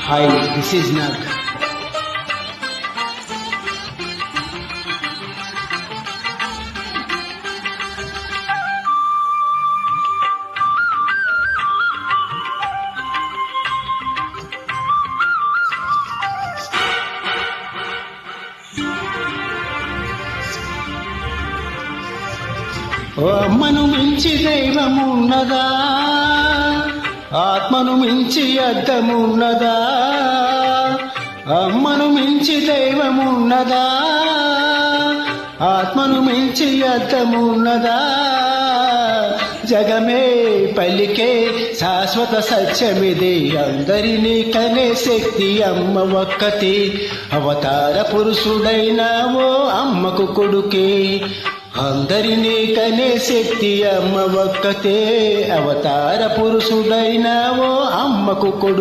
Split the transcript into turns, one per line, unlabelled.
Hi, this is Nag. ఓ అమ్మను మించి దైవమున్నదా, ఆత్మను మించి అద్దమున్నదా? అమ్మను మించి దైవమున్నదా, ఆత్మను మించి అద్దమున్నదా? జగమే పలికే శాశ్వత సత్యమిది, అందరినీ కనే శక్తి అమ్మ ఒక్కటి. అవతార పురుషుడైన ఓ అమ్మకు కొడుకే, అందరినీ కనే శక్తి అమ్మ ఒక్కతే. అవతార పురుషుడైన ఓ అమ్మకు కొడుకు.